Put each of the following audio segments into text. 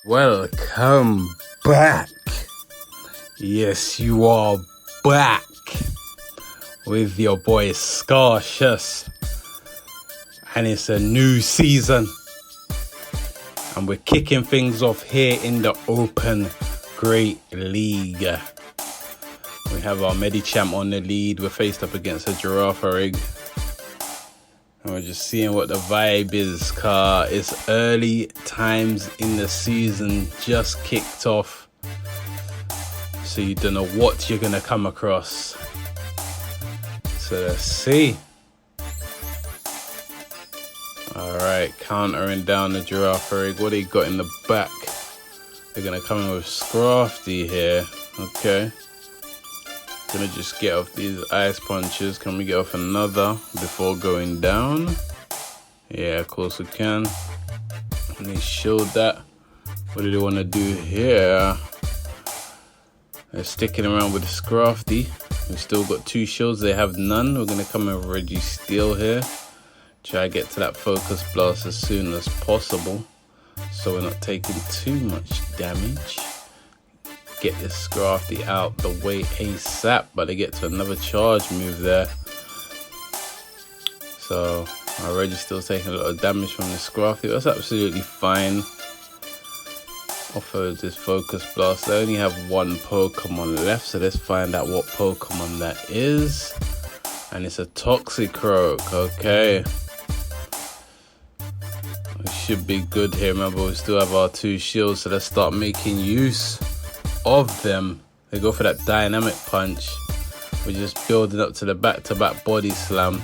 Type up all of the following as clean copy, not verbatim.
Welcome back. Yes, you are back with your boy Scarcious, and it's a new season, and we're kicking things off here in the Open Great League. We have our Medicham on the lead. We're faced up against a Giraffe rig. And we're just seeing what the vibe is, car. It's early times in the season, just kicked off. So you don't know what you're gonna come across. So let's see. Alright, countering down the Giraffe rig. What do you got in the back? They're gonna come in with Scrafty here. Okay. Gonna just get off these ice punches. Can we get off another before going down? Yeah, of course we can. And they showed that. What do they want to do here? They're sticking around with the Scrafty. We've still got 2 shields. They have none. We're gonna come in Registeel here. Try to get to that focus blast as soon as possible, so we're not taking too much damage. Get this Scrafty out the way ASAP, but they get to another charge move there. So our Registeel's taking a lot of damage from the Scrafty. That's absolutely fine. Offload this focus blast. They only have 1 Pokemon left, so let's find out what Pokemon that is. And it's a Toxicroak. Okay. We should be good here. Remember, we still have our 2 shields, so let's start making use of them. They go for that dynamic punch. We're just building up to the back-to-back body slam,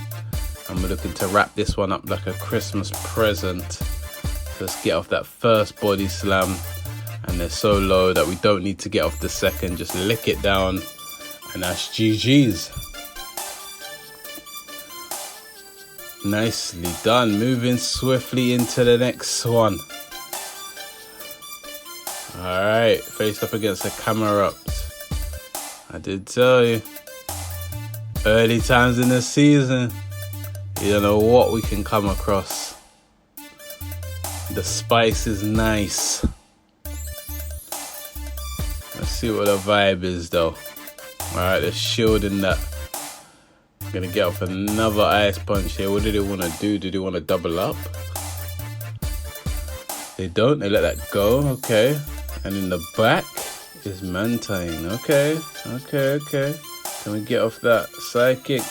and we're looking to wrap this one up like a Christmas present. So let's get off that first body slam, and they're so low that we don't need to get off the second. Just lick it down, and that's GG's. Nicely done. Moving swiftly into the next one. Alright, faced up against a Camerupt. I did tell you, early times in the season, you don't know what we can come across. The spice is nice. Let's see what the vibe is though. Alright, they're shielding that. I'm gonna get off another ice punch here. What do they want to do? Do they want to double up? They don't, they let that go. Okay. And in the back is Mantine. Okay. Can we get off that Psychic?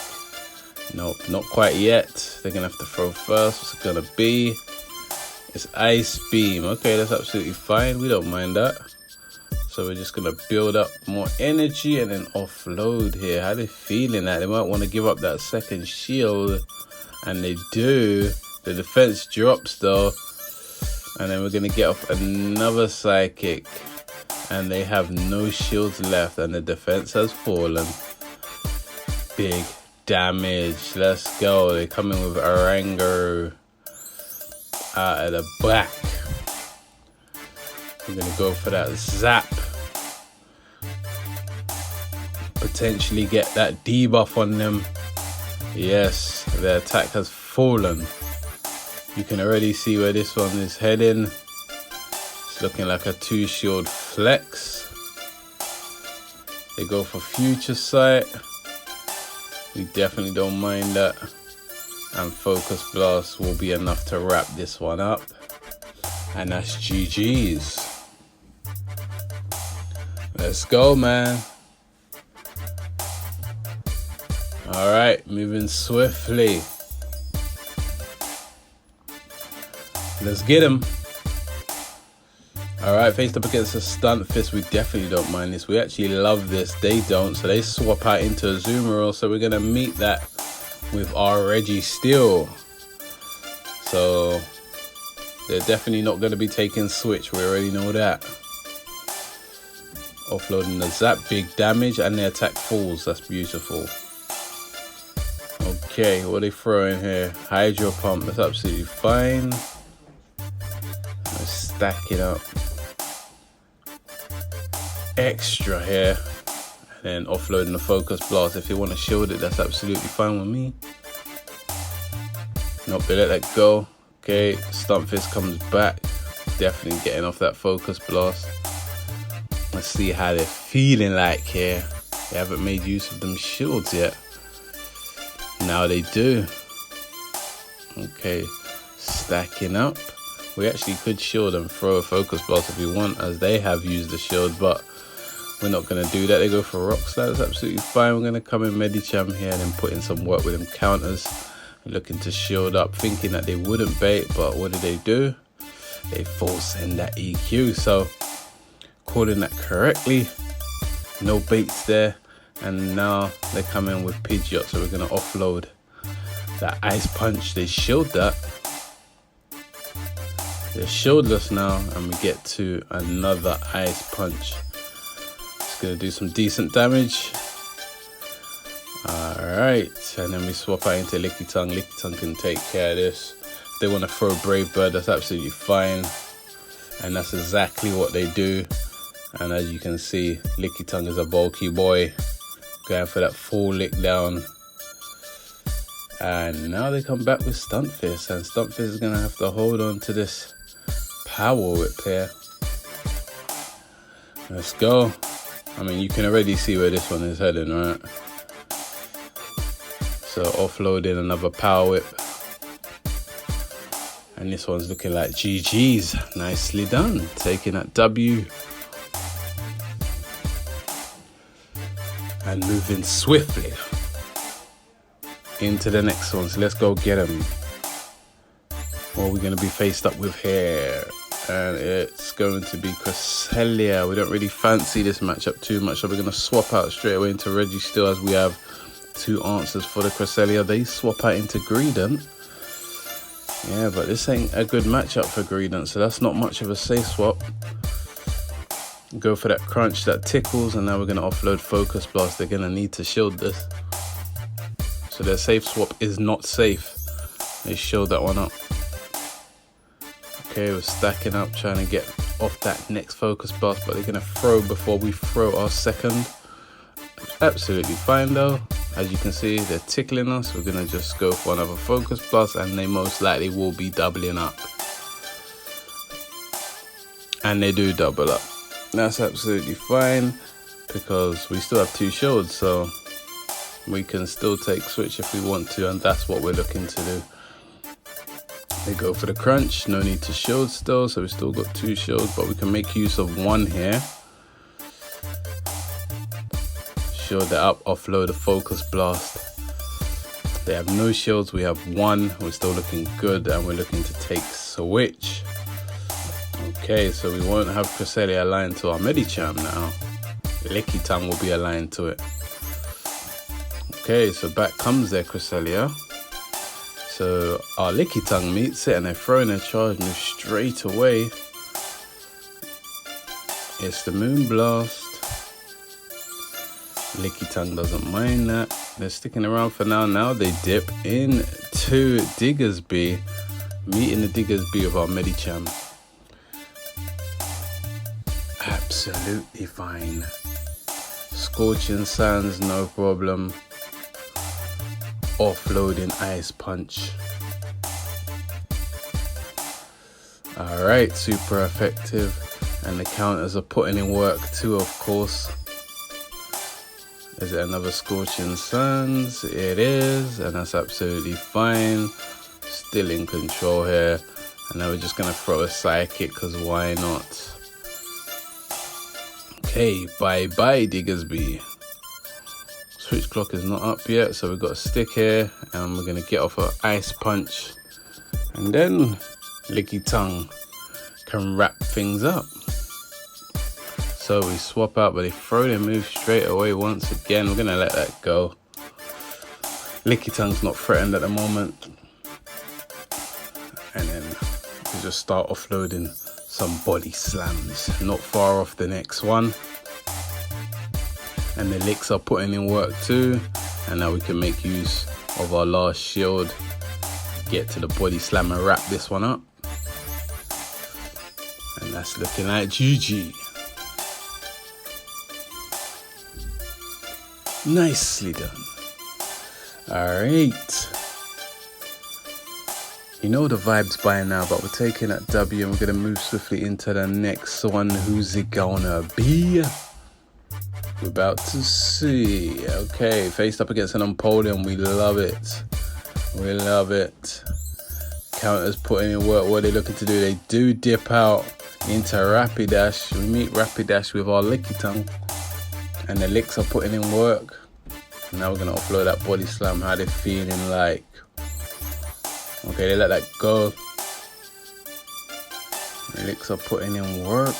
Nope, not quite yet. They're gonna have to throw first. What's it gonna be? It's Ice Beam. Okay, that's absolutely fine. We don't mind that. So we're just gonna build up more energy and then offload here. How are they feeling that? They might want to give up that second shield, and they do. The defense drops though. And then we're going to get off another Psychic. And they have no shields left. And the defense has fallen. Big damage. Let's go. They're coming with Orango out of the back. We're going to go for that Zap. Potentially get that debuff on them. Yes, their attack has fallen. You can already see where this one is heading. It's looking like a 2 shield flex. They go for Future Sight. We definitely don't mind that. And Focus Blast will be enough to wrap this one up. And that's GG's. Let's go, man. Alright, moving swiftly. Let's get him. Alright, faced up against a Stunt Fist. We definitely don't mind this. We actually love this. They don't, so they swap out into a Zoomerall. So we're going to meet that with our Registeel. So they're definitely not going to be taking Switch. We already know that. Offloading the Zap, big damage, and the attack falls. That's beautiful. Okay, what are they throwing here? Hydro Pump. That's absolutely fine. Stack it up extra here, and then offloading the Focus Blast. If you want to shield it, that's absolutely fine with me. Nope, they let that go. Okay, Stunt Fist comes back. definitely getting off that focus blast. Let's see how they're feeling like here. They haven't made use of them shields yet. Now they do. Okay, stacking up. We actually could shield and throw a focus blast if we want, as they have used the shield, but we're not going to do that. They go for rock slide. That's absolutely fine. We're going to come in Medicham here and then put in some work with them counters. Looking to shield up, thinking that they wouldn't bait, but what do? They force in that EQ. So calling that correctly. No baits there. And now they come in with Pidgeot. So we're going to offload that ice punch. They shield that. They're shieldless now, and we get to another ice punch. It's going to do some decent damage. Alright, and then we swap out into Lickitung. Lickitung can take care of this. If they want to throw Brave Bird, that's absolutely fine. And that's exactly what they do. And as you can see, Lickitung is a bulky boy. Going for that full lick down. And now they come back with Stunfisk. And Stunfisk is going to have to hold on to this Power Whip here. Let's go. I mean, you can already see where this one is heading, right? So offloading another Power Whip. And this one's looking like GG's. Nicely done. Taking that W. And moving swiftly into the next one. So let's go get him. What are we going to be faced up with here? And it's going to be Cresselia. We don't really fancy this matchup too much, so we're going to swap out straight away into Registeel, as we have two answers for the Cresselia. They swap out into Greedent. Yeah, but this ain't a good matchup for Greedent, so that's not much of a safe swap. Go for that crunch that tickles, and now we're going to offload Focus Blast. They're going to need to shield this. So their safe swap is not safe. They shield that one up. Okay, we're stacking up, trying to get off that next Focus Blast, but they're going to throw before we throw our second. Absolutely fine though. As you can see, they're tickling us. We're going to just go for another Focus Blast, and they most likely will be doubling up. And they do double up. That's absolutely fine, because we still have two shields, so we can still take switch if we want to, and that's what we're looking to do. They go for the crunch, no need to shield still, so we still got two shields, but we can make use of one here. Shield that up, offload a Focus Blast. They have no shields, we have one. We're still looking good, and we're looking to take switch. Okay, so we won't have Cresselia aligned to our Medicham now. Lickitung will be aligned to it. Okay, so back comes their Cresselia. So our Lickitung meets it, and they're throwing their charge move straight away. It's the Moon Blast. Lickitung doesn't mind that. They're sticking around for now. Now they dip into Diggersby, meeting the Diggersby of our Medicham. Absolutely fine. Scorching Sands, no problem. Offloading Ice Punch. Alright, super effective. And the counters are putting in work too, of course. Is it another Scorching Sands? It is, and that's absolutely fine. Still in control here. And now we're just going to throw a Psychic, because why not? Okay, bye-bye Diggersby. Switch clock is not up yet, so we've got a stick here, and we're going to get off an Ice Punch. And then Lickitung can wrap things up. So we swap out, but they throw their move straight away once again. We're going to let that go. Lickitung's not threatened at the moment. And then we just start offloading some body slams. Not far off the next one. And the licks are putting in work too. And now we can make use of our last shield. Get to the body slam and wrap this one up. And that's looking like GG. Nicely done. Alright. You know the vibes by now, but we're taking that W and we're going to move swiftly into the next one. Who's it gonna be? We're about to see. Okay, faced up against an Napoleon. We love it. We love it. Counters putting in work. What are they looking to do? They do dip out into Rapidash. We meet Rapidash with our Lickitung. And the Licks are putting in work. Now we're going to offload that body slam. How they feeling like? Okay, they let that go. The Licks are putting in work.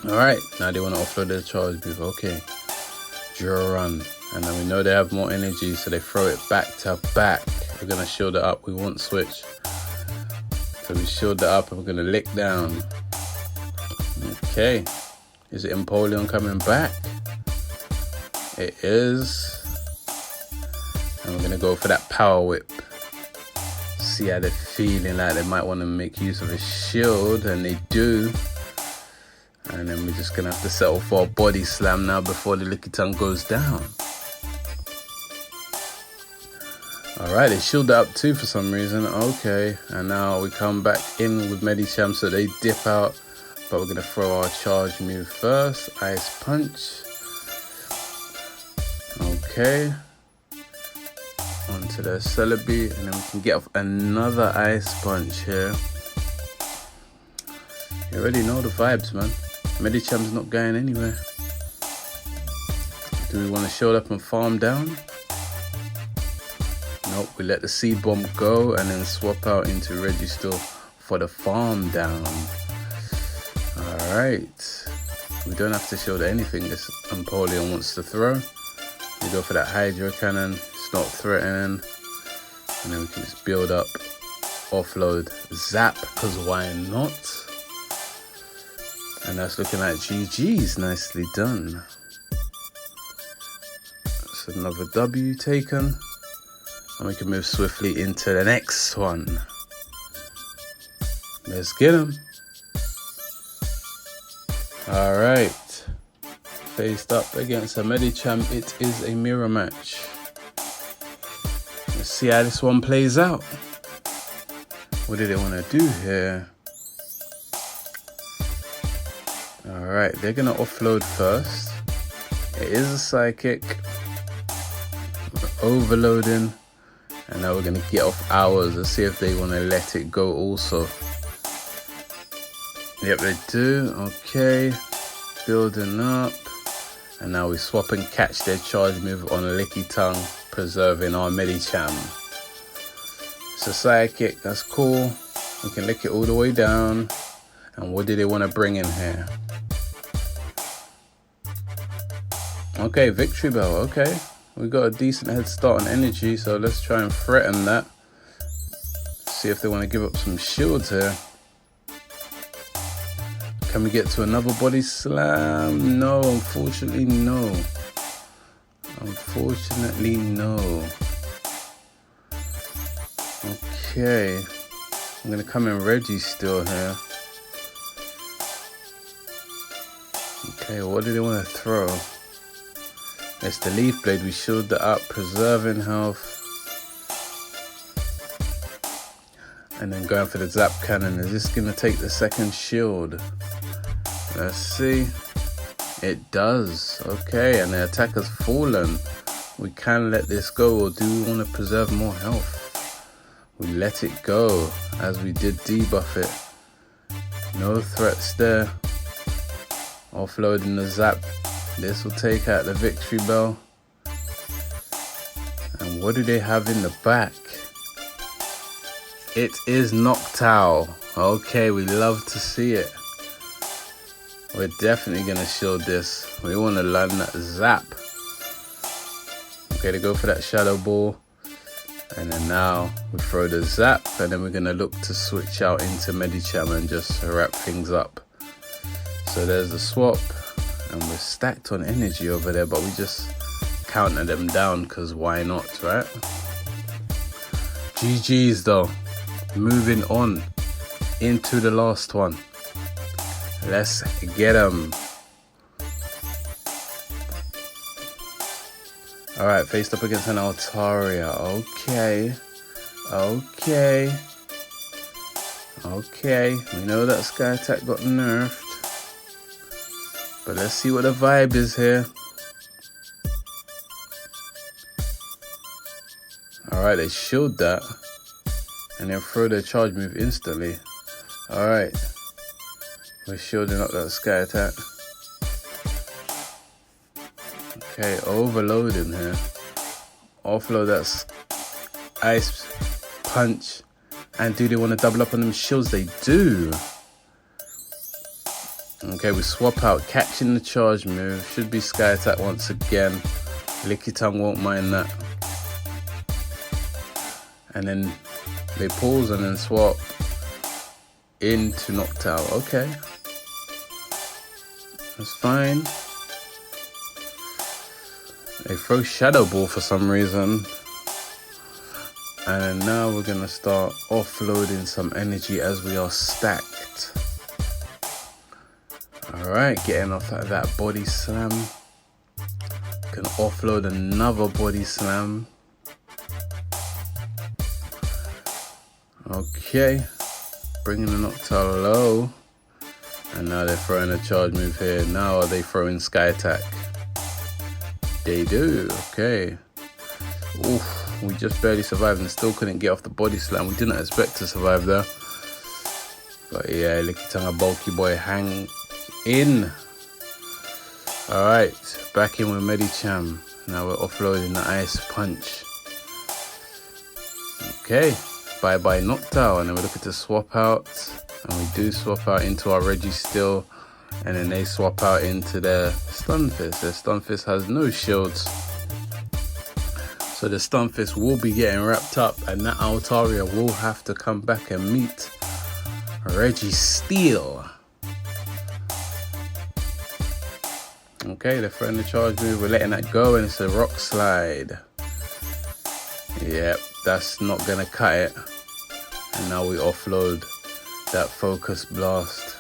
Alright, now they want to offload their charge move. Okay. Draw run. And then we know they have more energy, so they throw it back to back. We're going to shield it up. We won't switch. So we shield it up and we're going to lick down. Okay. Is it Empoleon coming back? It is. And we're going to go for that power whip. See how they're feeling like they might want to make use of a shield, and they do. And then we're just going to have to settle for a body slam now before the Lickitung goes down. Alright, they shield it up too for some reason. Okay, and now we come back in with Medicham, so they dip out. But we're going to throw our charge move first. Ice punch. Okay. Onto the Celebi, and then we can get off another ice punch here. You already know the vibes, man. Medicham's not going anywhere. Do we want to show up and farm down? Nope, we let the seed bomb go and then swap out into Registeel for the farm down. Alright. We don't have to show anything this Empoleon wants to throw. We go for that Hydro Cannon. It's not threatening. And then we can just build up, offload, zap, because why not? And that's looking like GG's. Nicely done. So another W taken. And we can move swiftly into the next one. Let's get him. Alright. Faced up against a Medicham. It is a mirror match. Let's see how this one plays out. What do they want to do here? Alright, they're going to offload first. It is a psychic. We're overloading. And now we're going to get off ours. Let's see if they want to let it go also. Yep, they do. Okay. Building up. And now we swap and catch their charge move on Lickitung, preserving our Medicham. It's a psychic. That's cool. We can lick it all the way down. And what do they want to bring in here? Okay, Victory Bell. Okay. We got a decent head start on energy, so let's try and threaten that. See if they want to give up some shields here. Can we get to another body slam? No, unfortunately no. Unfortunately no. Okay. I'm going to come in Registeel here. Okay, what do they want to throw? It's the Leaf Blade. We shield that up, preserving health. And then going for the Zap Cannon. Is this going to take the second shield? Let's see. It does. Okay, and the attack has fallen. We can let this go, or do we want to preserve more health? We let it go, as we did debuff it. No threats there. Offloading the Zap. This will take out the Victory Bell. And what do they have in the back? It is Noctowl. Okay, we love to see it. We're definitely going to shield this. We want to land that Zap. Okay, to go for that Shadow Ball. And then now we throw the Zap. And then we're going to look to switch out into Medicham and just wrap things up. So there's the swap. And we're stacked on energy over there, but we just counter them down because why not, right? GG's though. Moving on into the last one. Let's get them. Alright, faced up against an Altaria. Okay. Okay. Okay, we know that Sky Attack got nerfed. But let's see what the vibe is here. Alright, they shield that. And then throw their charge move instantly. Alright. We're shielding up that Sky Attack. Okay, overloading here. Offload that Ice Punch. And do they want to double up on them shields? They do. Okay, we swap out. Catching the charge move. Should be Sky Attack once again. Lickitung won't mind that. And then they pause and then swap into Noctowl. Okay. That's fine. They throw Shadow Ball for some reason. And then now we're going to start offloading some energy as we are stacked. Alright, getting off that body slam. Can offload another body slam. Okay, bringing the Noctowl low. And now they're throwing a charge move here. Now are they throwing Sky Attack? They do, okay. Oof. We just barely survived and still couldn't get off the body slam. We didn't expect to survive there. But yeah, Lickitung, a bulky boy, hang in. Alright, back in with Medicham. Now we're offloading the Ice Punch. Okay, bye-bye Noctowl. And then we're looking to swap out. And we do swap out into our Registeel. And then they swap out into their Stunfisk. Their Stunfisk has no shields. So the Stunfisk will be getting wrapped up, and that Altaria will have to come back and meet Registeel. Okay, they're throwing the charge move, we're letting that go, and it's a Rock Slide. Yep, that's not gonna cut it. And now we offload that Focus Blast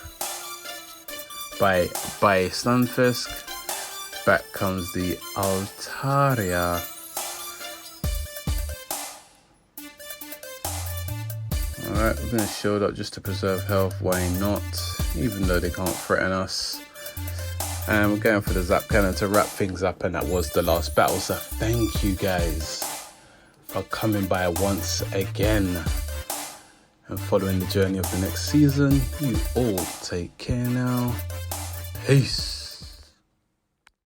by Stunfisk. Back comes the Altaria. Alright, we're going to shield up just to preserve health, why not? Even though they can't threaten us. And we're going for the Zap Cannon to wrap things up, and that was the last battle. So thank you guys for coming by once again and following the journey of the next season. You all take care now. Peace.